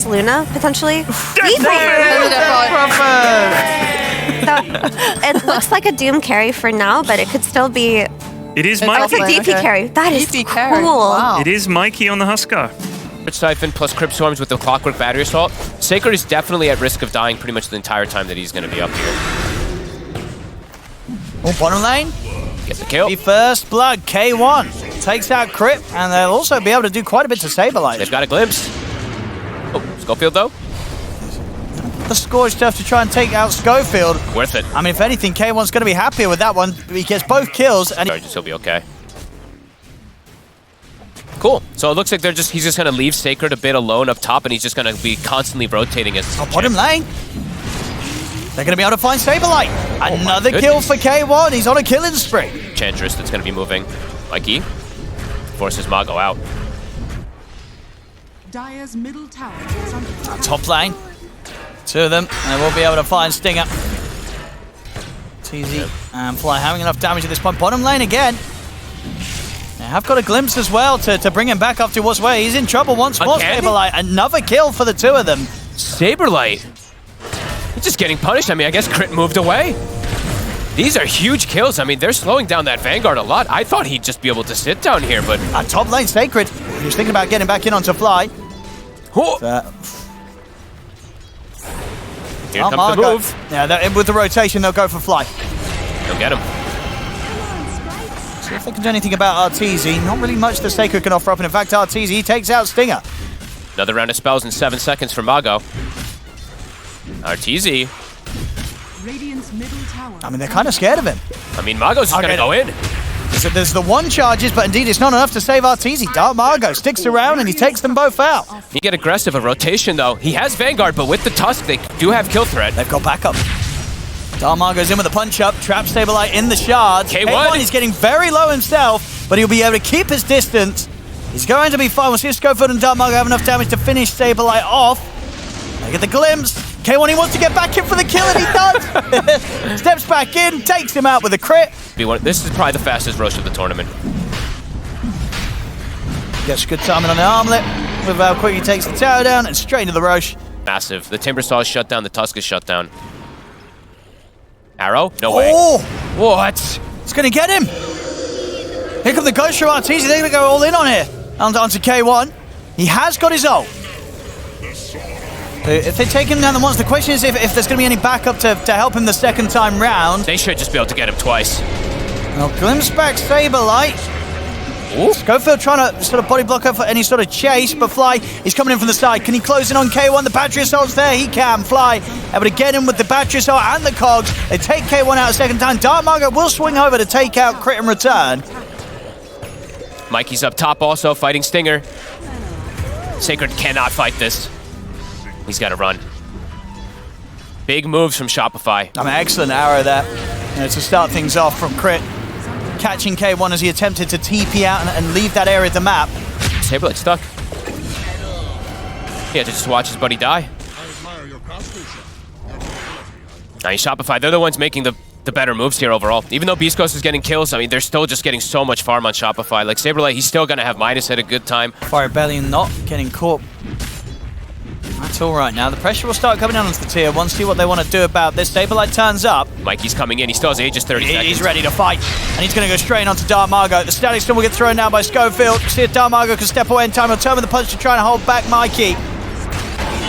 Luna, potentially. So it looks like a Doom carry for now, but it could still be... It is It's Mikey. a DP carry. That is DP cool. carry. Wow. It is Mikey on the Huskar. Siphon plus Crypt Swarms with the Clockwork Battery Assault. Sacred is definitely at risk of dying pretty much the entire time that he's going to be up here. Oh, bottom lane. Get the kill. The first blood, K1 takes out Crypt, and they'll also be able to do quite a bit to Saberlight. They've got a glimpse. Oh, Schofield though. The scorched stuff to try and take out Schofield. Worth it. I mean, if anything, K1's going to be happier with that one. He gets both kills, and He'll be okay. Cool. So it looks like he's just gonna leave Sacred a bit alone up top, and he's just gonna be constantly rotating as bottom lane. They're going to be able to find Saberlight. Another kill for K1. He's on a killing spree. Enchantress that's gonna be moving. Mikey forces Mago out. Dire's middle tower is under attack. Top lane. Two of them, and they will be able to find Stinger. TZ and Fly having enough damage at this point. Bottom lane again. They have got a glimpse as well to bring him back up to what's where. He's in trouble once more, Saberlight. Another kill for the two of them. Saberlight. He's just getting punished. I mean, I guess Crit moved away. These are huge kills. I mean, they're slowing down that Vanguard a lot. I thought he'd just be able to sit down here, but... Top lane, Sacred. He was thinking about getting back in onto Fly. Here comes the move. Yeah, with the rotation, they'll go for Fly. They'll get him. See if they can do anything about Arteezy. Not really much the Sacred can offer up, and in fact, Arteezy, he takes out Stinger. Another round of spells in 7 seconds for Mago. Arteezy. Radiant's middle tower. I mean, they're kind of scared of him. I mean, Mago's just going to go in. So there's the one charges, but indeed it's not enough to save Arteezy. Dark Margo sticks around and he takes them both out. You get aggressive, a rotation though. He has Vanguard, but with the Tusk, they do have kill threat. They've got backup. Dark Margo's in with a punch up, trap Saberlight in the shards. K1 is getting very low himself, but he'll be able to keep his distance. He's going to be fine. We'll see if Schofield and Dark Margo have enough damage to finish Saberlight off. They get the glimpse. K1, he wants to get back in for the kill, and he does. Steps back in, takes him out with a crit. This is probably the fastest Roche of the tournament. Gets good timing on the armlet with how quick he takes the tower down and straight into the Roche. Massive. The Timber Saw is shut down, the Tusk is shut down. Arrow? No way. Oh! What? It's going to get him. Here come the Ghost from Arteezy. They're going to go all in on here. Onto K1. He has got his ult. If they take him down the once, the question is if there's going to be any backup to help him the second time round. They should just be able to get him twice. Well, glimpse back Saberlight. Schofield trying to sort of body block up for any sort of chase, but Fly is coming in from the side. Can he close in on K1? The battery assault's there. He can. Fly able to get him with the battery assault and the cogs. They take K1 out a second time. Dark Margo will swing over to take out Crit and return. Mikey's up top also, fighting Stinger. Sacred cannot fight this. He's got to run. Big moves from Shopify. I mean, excellent arrow there to start things off from Crit. Catching K1 as he attempted to TP out and leave that area of the map. Saberlight stuck. He had to just watch his buddy die. Now Shopify, they're the ones making the better moves here overall. Even though BeastCoast is getting kills, I mean, they're still just getting so much farm on Shopify. Like Saberlight, he's still going to have Midas at a good time. Fire Rebellion not getting caught. That's all right now. The pressure will start coming down onto the tier 1. See what they want to do about this. Saberlight turns up. Mikey's coming in. He still has Aegis 30 seconds. He's ready to fight. And he's going to go straight onto Dark Margo. The static still will get thrown down by Schofield. See if Dark Margo can step away in time. He'll turn with the punch to try and hold back Mikey.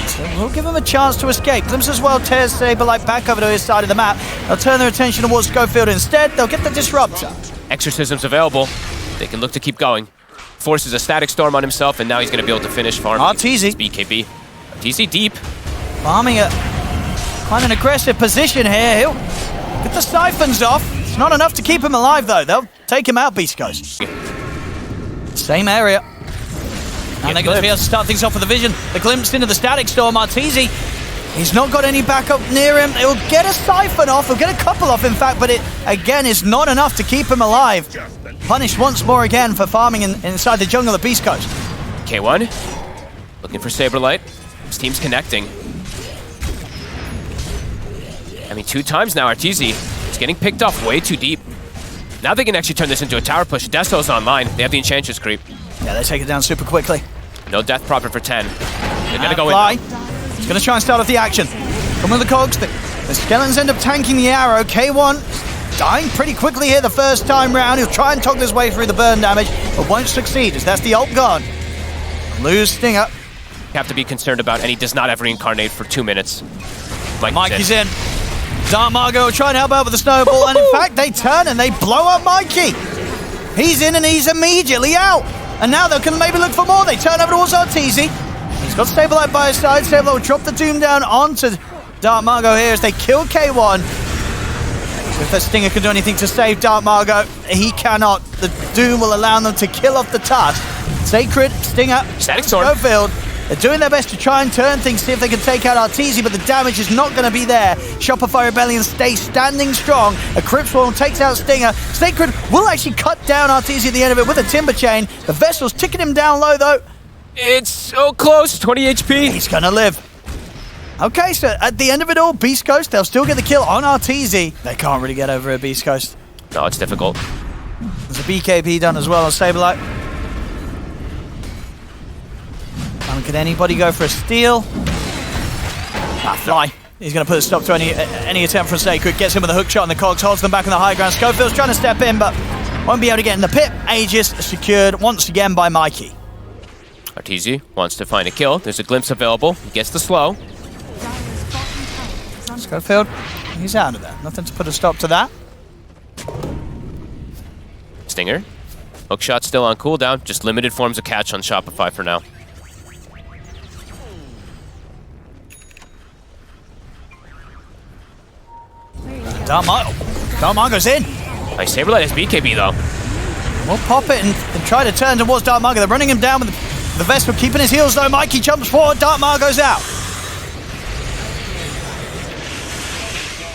So we'll give him a chance to escape. Glimpse as well tears Saberlight back over to his side of the map. They'll turn their attention towards Schofield instead. They'll get the Disruptor. Exorcism's available. They can look to keep going. Forces a Static Storm on himself, and now he's going to be able to finish farming. Arteezy. BKB. Arteezy deep. Farming at quite an aggressive position here. He'll get the siphons off. It's not enough to keep him alive, though. They'll take him out, BeastCoast. Same area. And they're going to be able to start things off with a vision. The glimpse into the Static Storm. Arteezy, he's not got any backup near him. He'll get a siphon off. He'll get a couple off, in fact, but it, again, is not enough to keep him alive. Punished once more again for farming inside the jungle of BeastCoast. K1, looking for Saberlight. His team's connecting. I mean, 2 times now, Arteezy is getting picked off way too deep. Now they can actually turn this into a tower push. Desto's online. They have the Enchantress creep. Yeah, they take it down super quickly. No death profit for 10. They're gonna go Fly. in. He's gonna try and start off the action. Come with the cogs. The skeletons end up tanking the arrow. K1 dying pretty quickly here the first time round. He'll try and toggle his way through the burn damage, but won't succeed as that's the ult gone. Lose Stinger. Have to be concerned about, and he does not have reincarnate for 2 minutes. Mikey's in. Dark Margot will try and help out with the snowball, and in fact, they turn and they blow up Mikey. He's in and he's immediately out. And now they can maybe look for more. They turn over towards Arteezy. He's got Saberlight by his side. Saberlight will drop the Doom down onto Dark Margot here as they kill K1. So if the Stinger can do anything to save Dark Margot, he cannot. The Doom will allow them to kill off the Tusk. Sacred, Stinger, Static Storm. Schofield. They're doing their best to try and turn things, see if they can take out Arteezy, but the damage is not going to be there. Shopify Rebellion stays standing strong. A Crypt Swarm takes out Stinger. Sacred will actually cut down Arteezy at the end of it with a Timber Chain. The Vessel's ticking him down low, though. It's so close, 20 HP. He's going to live. Okay, so at the end of it all, BeastCoast, they'll still get the kill on Arteezy. They can't really get over at BeastCoast. No, it's difficult. There's a BKB done as well on Saberlight. Can anybody go for a steal? Fly. He's going to put a stop to any attempt from Sacred. Gets him with a hook shot on the cogs, holds them back on the high ground. Schofield's trying to step in, but won't be able to get in the pit. Aegis secured once again by Mikey. Arteezy wants to find a kill. There's a glimpse available. He gets the slow. Schofield, he's out of there. Nothing to put a stop to that. Stinger. Hook shot still on cooldown. Just limited forms of catch on Shopify for now. Dark Margot's in. Nice. Saberlight has BKB though. We'll pop it and try to turn towards Dark Margot. They're running him down with the Vesper, keeping his heels though. Mikey jumps forward. Dark Margot's out.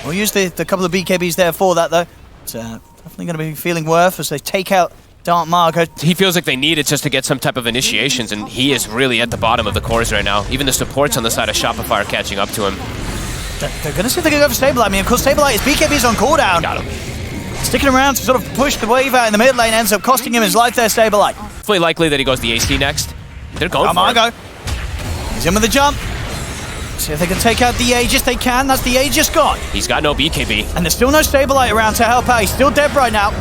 We'll use the couple of BKBs there for that though. It's definitely going to be feeling worth as they take out Dark Margot. He feels like they need it just to get some type of initiations, and he is really at the bottom of the cores right now. Even the supports on the side of Shopify are catching up to him. They're going to see if they can go for Saberlight. I mean, of course, Saberlight is BKB's on cooldown. Got him. Sticking around to sort of push the wave out in the mid lane ends up costing him his life there, Saberlight. Fully likely that he goes the AC next. They're going for it. He's in with the jump. See if they can take out the Aegis. They can. That's the Aegis gone. He's got no BKB. And there's still no Saberlight around to help out. He's still dead right now.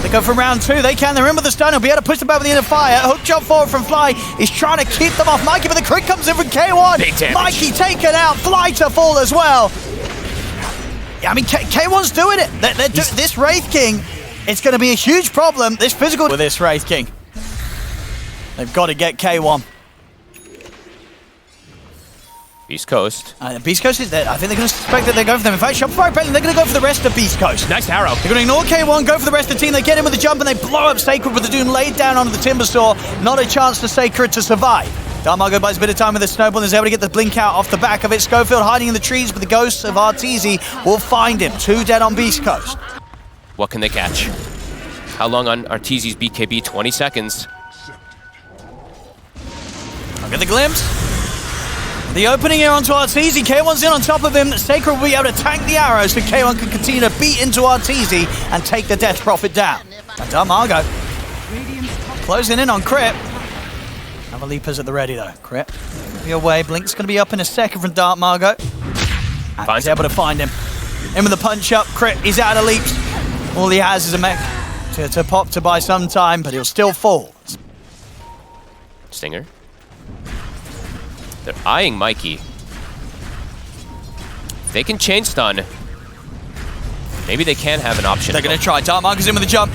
They go for round 2. They can. They're in with the stun. He'll be able to push them back with the inner fire. Hook jump forward from Fly. He's trying to keep them off Mikey, but the crit comes in from K1. Big damage. Mikey taken out. Fly to fall as well. Yeah, I mean, K1's doing it. This Wraith King, it's going to be a huge problem. This physical with this Wraith King. They've got to get K1. BeastCoast. BeastCoast is there. I think they're going to suspect that they're going for them. In fact, Shopify Rebellion, they're going to go for the rest of BeastCoast. Nice arrow. They're going to ignore K1, go for the rest of the team. They get in with the jump and they blow up Sacred with the Doom laid down onto the Timber Saw. Not a chance for Sacred to survive. Dark Margot buys a bit of time with the snowball and is able to get the blink out off the back of it. Schofield hiding in the trees, but the ghosts of Arteezy will find him. 2 dead on BeastCoast. What can they catch? How long on Arteezy's BKB? 20 seconds. Look at the glimpse. The opening here onto Arteezy. K1's in on top of him. Sacred will be able to tank the arrows so K1 can continue to beat into Arteezy and take the Death Prophet down. And Dark Margot closing in on Crypt. Another Leapers at the ready though. Crypt be away. Blink's going to be up in a second from Dark Margot. And he's able to find him. In with the punch up. Crypt, he's out of leaps. All he has is a mech to pop to buy some time, but he'll still fall. Stinger. They're eyeing Mikey. If they can chain stun, maybe they can have an option. They're going to try. Dark Margot's in with the jump.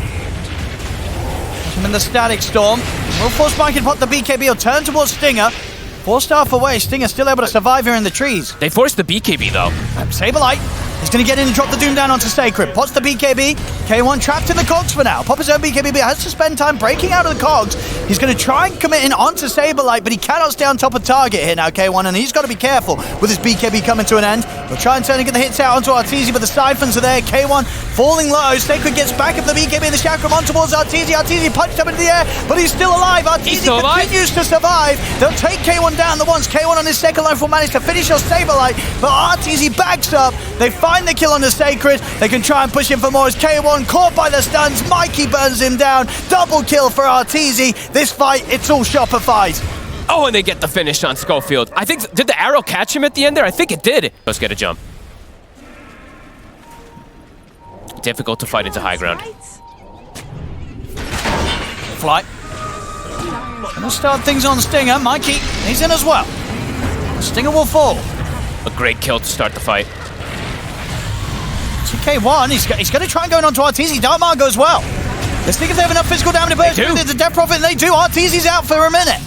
Him in the Static Storm. Will force Mikey to pop the BKB. He'll turn towards Stinger. 4 staff away. Stinger still able to survive here in the trees. They forced the BKB though. Saberlight. He's going to get in and drop the Doom down onto Sacred. Pots the BKB. K1 trapped in the cogs for now. Pop his own BKB, but has to spend time breaking out of the cogs. He's going to try and commit in onto Saberlight, but he cannot stay on top of target here now, K1, and he's got to be careful with his BKB coming to an end. He'll try and turn and get the hits out onto Arteezy, but the siphons are there. K1 falling low. Sacred gets back up the BKB and the chakram on towards Arteezy. Arteezy punched up into the air, but he's still alive. Arteezy continues to survive. They'll take K1 down the once. K1 on his second life will manage to finish off Saberlight, but Arteezy backs up. They find the kill on the Sacred. They can try and push him for more as K1 caught by the stuns. Mikey burns him down. Double kill for Arteezy. This fight, it's all Shopify's. Oh, and they get the finish on Schofield. I think, did the arrow catch him at the end there? I think it did. Let's get a jump. Difficult to fight into high ground. Flight. Gonna start things on Stinger. Mikey, he's in as well. Stinger will fall. A great kill to start the fight. K1, he's going to try and go on to Arteezy. Dartmargo as well. The Stingers have enough physical damage to burst through the Death Prophet, and they do. Arteezy's out for a minute.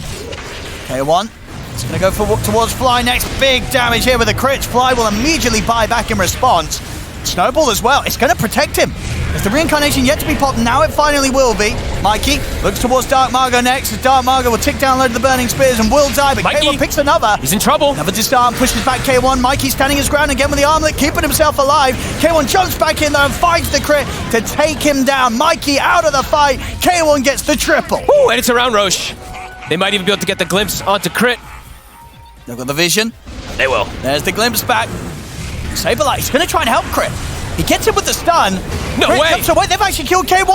K1 is going to go towards Fly next. Big damage here with the crits. Fly will immediately buy back in response. Snowball as well. It's going to protect him. Is the reincarnation yet to be popped? Now it finally will be. Mikey looks towards Dartmargo next. As Dartmargo will tick down load of the burning spears and will die, but Mikey K1 picks another. He's in trouble. Another disarm, pushes back K1. Mikey standing his ground again with the armlet, keeping himself alive. K1 jumps back in there and finds the crit to take him down. Mikey out of the fight. K1 gets the triple. Ooh, and it's around Roche. They might even be able to get the glimpse onto crit. They've got the vision. They will. There's the glimpse back. Saberlight, he's going to try and help crit. He gets him with the stun. No Crit way. jumps away. They've actually killed K1.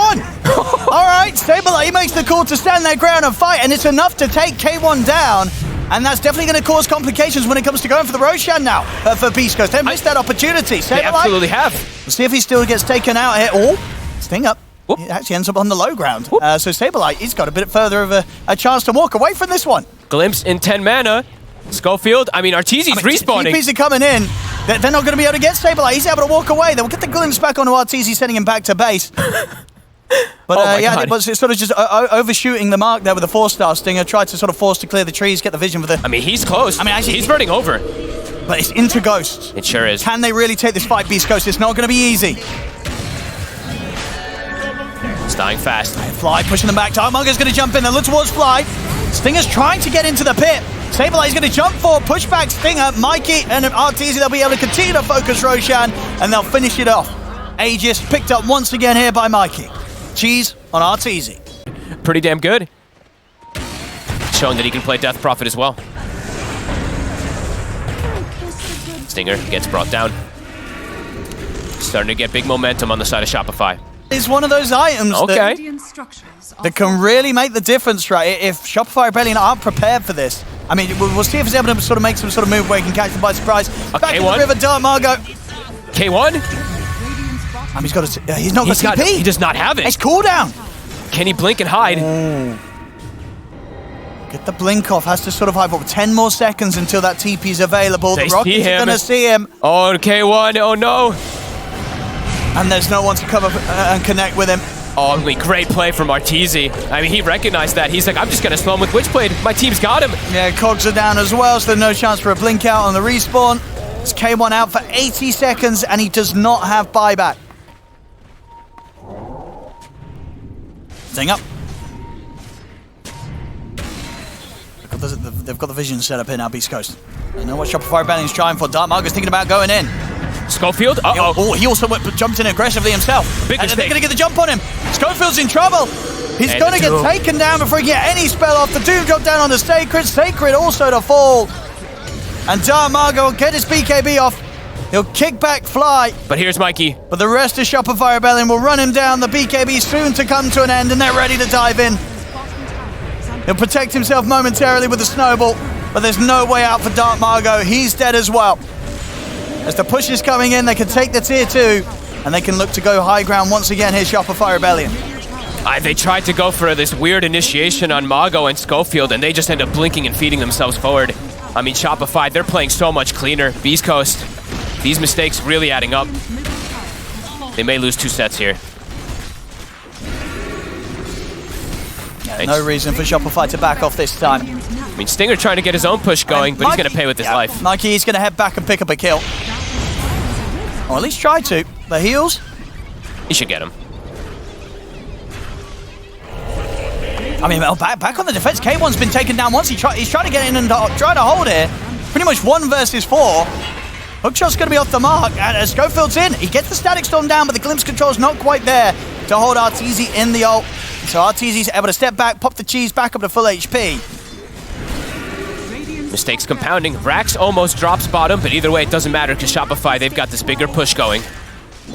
All right, Saberlight, he makes the call to stand their ground and fight, and it's enough to take K1 down. And that's definitely going to cause complications when it comes to going for the Roshan now for BeastCoast. They missed that opportunity. They absolutely have. We'll see if he still gets taken out here. Oh, Sting up. Whoop. He actually ends up on the low ground. So Saberlight, he's got a bit further of a chance to walk away from this one. Glimpse in 10 mana. Schofield, Arteezy's respawning. TPs are coming in. They're not going to be able to get Saberlight. He's able to walk away. They'll get the glimpse back onto Arteezy, sending him back to base. But yeah, it was sort of just overshooting the mark there with the 4-star Stinger. Tried to sort of force to clear the trees, get the vision with the... He's close. Actually, he's running over. But it's into Ghost. It sure is. Can they really take this fight, BeastCoast? It's not going to be easy. It's dying fast. Fly pushing them back. Dartmargo's going to jump in. They look towards Fly. Stinger's trying to get into the pit. Saberlight's going to jump forward, push back Stinger. Mikey and Arteezy, they'll be able to continue to focus Roshan, and they'll finish it off. Aegis picked up once again here by Mikey. Cheese on Arteezy. Pretty damn good. Showing that he can play Death Prophet as well. Stinger gets brought down. Starting to get big momentum on the side of Shopify. It's one of those items that can really make the difference, right? If Shopify Rebellion aren't prepared for this. We'll see if he's able to sort of make some sort of move where he can catch them by surprise. Back in the river, Dartmargo. K1? He's not got TP. He does not have it. It's cooldown. Can he blink and hide? Get the blink off. Has to sort of hide for 10 more seconds until that TP's available. They the Rockets are going to see him. Oh, K1. Oh, no. And there's no one to come up and connect with him. Oh, great play from Arteezy. He recognized that. He's like, I'm just going to slow him with Witchblade. My team's got him. Yeah, cogs are down as well, so there's no chance for a blink out on the respawn. It's K1 out for 80 seconds, and he does not have buyback. Zing up. They've got the vision set up here now, BeastCoast. They know what Shopify Rebellion's trying for. Dartmargo's thinking about going in. Schofield? Uh-oh. Oh, he also jumped in aggressively himself. Big mistake. They're going to get the jump on him. Schofield's in trouble. He's going to get taken down before he can get any spell off. The Doom drop down on the Sacred. Sacred also to fall. And Dartmargo will get his BKB off. He'll kick back Fly. But here's Mikey. But the rest of Shopify Rebellion will run him down. The BKB soon to come to an end, and they're ready to dive in. He'll protect himself momentarily with the snowball, but there's no way out for Dartmargo. He's dead as well. As the push is coming in, they can take the tier 2, and they can look to go high ground once again. Here's Shopify Rebellion. They tried to go for this weird initiation on Mago and Schofield, and they just end up blinking and feeding themselves forward. Shopify, they're playing so much cleaner. BeastCoast, these mistakes really adding up. They may lose 2 sets here. No reason for Shopify to back off this time. Stinger trying to get his own push going, but he's going to pay with his life. Mikey, he's going to head back and pick up a kill. Or at least try to. The heals. He should get him. Back on the defense. K1's been taken down once. He's trying to get in and try to hold here. Pretty much 1 versus 4. Hookshot's going to be off the mark. And Schofield's in. He gets the Static Storm down, but the Glimpse control's not quite there to hold Arteezy in the ult. So Arteezy's able to step back, pop the cheese back up to full HP. Mistakes compounding. Rax almost drops bottom, but either way, it doesn't matter because Shopify, they've got this bigger push going.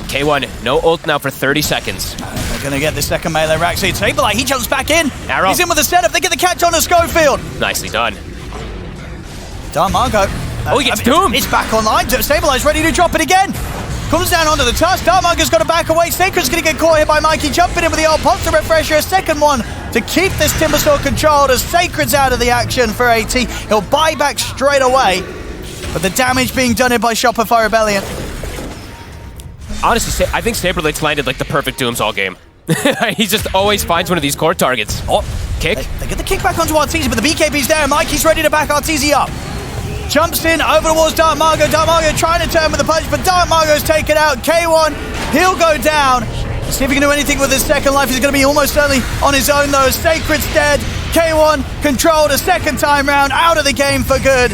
K1, no ult now for 30 seconds. gonna get the second melee rack. So Saberlight, he jumps back in. Arrow. He's in with the setup. They get the catch on to Schofield. Nicely done. Dark Margot. Oh, he gets doomed. It's back online. Saberlight's ready to drop it again. Comes down onto the tusk. Dark Margot's got to back away. Sacred's gonna get caught here by Mikey. Jumping in with the old pop to refresher. A second one to keep this Timbersaw controlled as Sacred's out of the action for AT. He'll buy back straight away. But the damage being done here by Shopify Rebellion. Honestly, I think Saberlight's landed like the perfect dooms all game. He just always finds one of these core targets. Oh, kick. They get the kick back onto Arteezy, but the BKB's there. Mikey's ready to back Arteezy up. Jumps in over towards Dark Margot. Dark Margot trying to turn with the punch, but Dark Margot's taken out. K1, he'll go down. See if he can do anything with his second life. He's going to be almost certainly on his own though. Sacred's dead. K1 controlled a second time round, out of the game for good.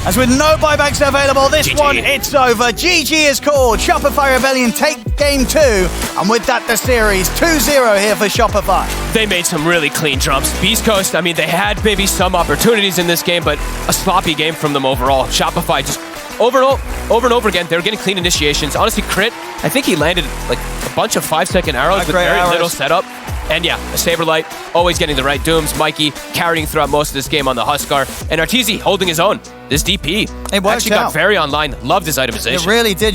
As with no buybacks available, this GG. one, it's over. GG is called. Shopify Rebellion take game 2. And with that, the series 2-0 here for Shopify. They made some really clean jumps. BeastCoast, I mean, they had maybe some opportunities in this game, but a sloppy game from them overall. Shopify just over and over again, they were getting clean initiations. Honestly, Crit, I think he landed like a bunch of 5-second arrows with very little setup. And yeah, a Saberlight, always getting the right dooms. Mikey carrying throughout most of this game on the Huskar. And Arteezy holding his own. This DP It worked actually got very online. Loved his itemization. It really did.